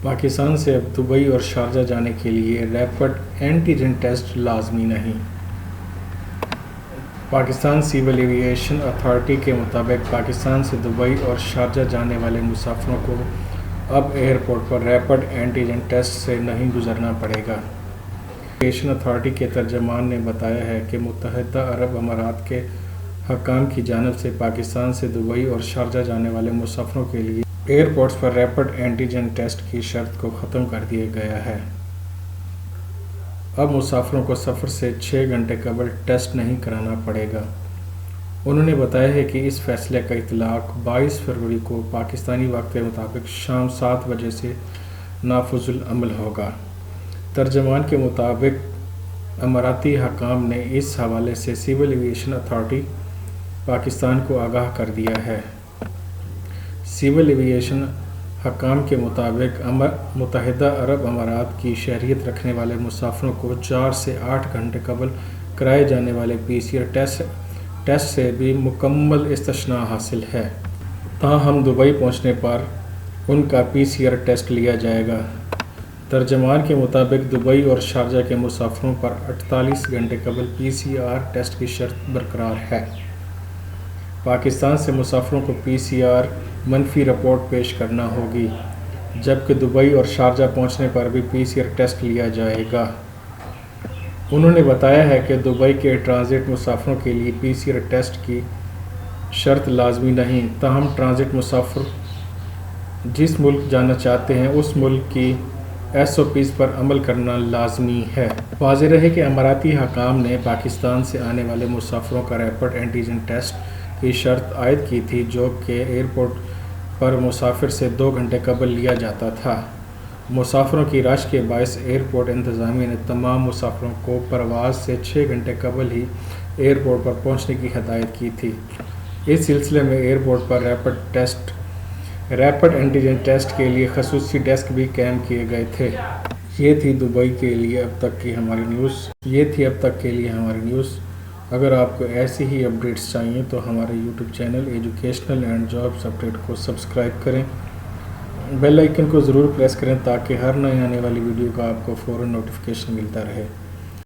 پاکستان سے اب دبئی اور شارجہ جانے کے لیے ریپڈ اینٹیجن ٹیسٹ لازمی نہیں۔ پاکستان سول ایویئیشن اتھارٹی کے مطابق پاکستان سے دبئی اور شارجہ جانے والے مسافروں کو اب ایئرپورٹ پر ریپڈ اینٹیجن ٹیسٹ سے نہیں گزرنا پڑے گا۔ ایویئیشن اتھارٹی کے ترجمان نے بتایا ہے کہ متحدہ عرب امارات کے حکام کی جانب سے پاکستان سے دبئی اور شارجہ جانے والے مسافروں کے لیے ایئرپورٹس پر ریپڈ اینٹیجن ٹیسٹ کی شرط کو ختم کر دیا گیا ہے۔ اب مسافروں کو سفر سے 6 گھنٹے قبل ٹیسٹ نہیں کرانا پڑے گا۔ انہوں نے بتایا ہے کہ اس فیصلے کا اطلاق 22 فروری کو پاکستانی وقت کے مطابق شام 7 بجے سے نافذ العمل ہوگا۔ ترجمان کے مطابق اماراتی حکام نے اس حوالے سے سول ایویئیشن اتھارٹی پاکستان کو آگاہ کر دیا ہے۔ سول ایویئیشن حکام کے مطابق متحدہ عرب امارات کی شہریت رکھنے والے مسافروں کو 4 سے 8 گھنٹے قبل کرائے جانے والے PCR ٹیسٹ سے بھی مکمل استثناء حاصل ہے۔ تاہم دبئی پہنچنے پر ان کا PCR ٹیسٹ لیا جائے گا۔ ترجمان کے مطابق دبئی اور شارجہ کے مسافروں پر 48 گھنٹے قبل PCR ٹیسٹ کی شرط برقرار ہے۔ پاکستان سے مسافروں کو PCR منفی رپورٹ پیش کرنا ہوگی، جبکہ دبئی اور شارجہ پہنچنے پر بھی PCR ٹیسٹ لیا جائے گا۔ انہوں نے بتایا ہے کہ دبئی کے ٹرانزٹ مسافروں کے لیے PCR ٹیسٹ کی شرط لازمی نہیں، تاہم ٹرانزٹ مسافر جس ملک جانا چاہتے ہیں اس ملک کی SOPs پر عمل کرنا لازمی ہے۔ واضح رہے کہ اماراتی حکام نے پاکستان سے آنے والے مسافروں کا ریپڈ اینٹیجن ٹیسٹ کی شرط عائد کی تھی، جو کہ ایئرپورٹ پر مسافر سے 2 گھنٹے قبل لیا جاتا تھا۔ مسافروں کی رش کے باعث ایئرپورٹ انتظامیہ نے تمام مسافروں کو پرواز سے 6 گھنٹے قبل ہی ایئرپورٹ پر پہنچنے کی ہدایت کی تھی۔ اس سلسلے میں ایئرپورٹ پر ریپڈ اینٹیجن ٹیسٹ کے لیے خصوصی ڈیسک بھی قائم کیے گئے تھے۔ یہ تھی دبئی کے لیے اب تک کی ہماری نیوز۔ اگر آپ کو ایسی ہی اپڈیٹس چاہیے تو ہمارے YouTube channel educational and jobs update کو سبسکرائب کریں، بیل آئیکن کو ضرور پریس کریں تاکہ ہر نئے آنے والی ویڈیو کا آپ کو فوراً نوٹیفیکیشن ملتا رہے۔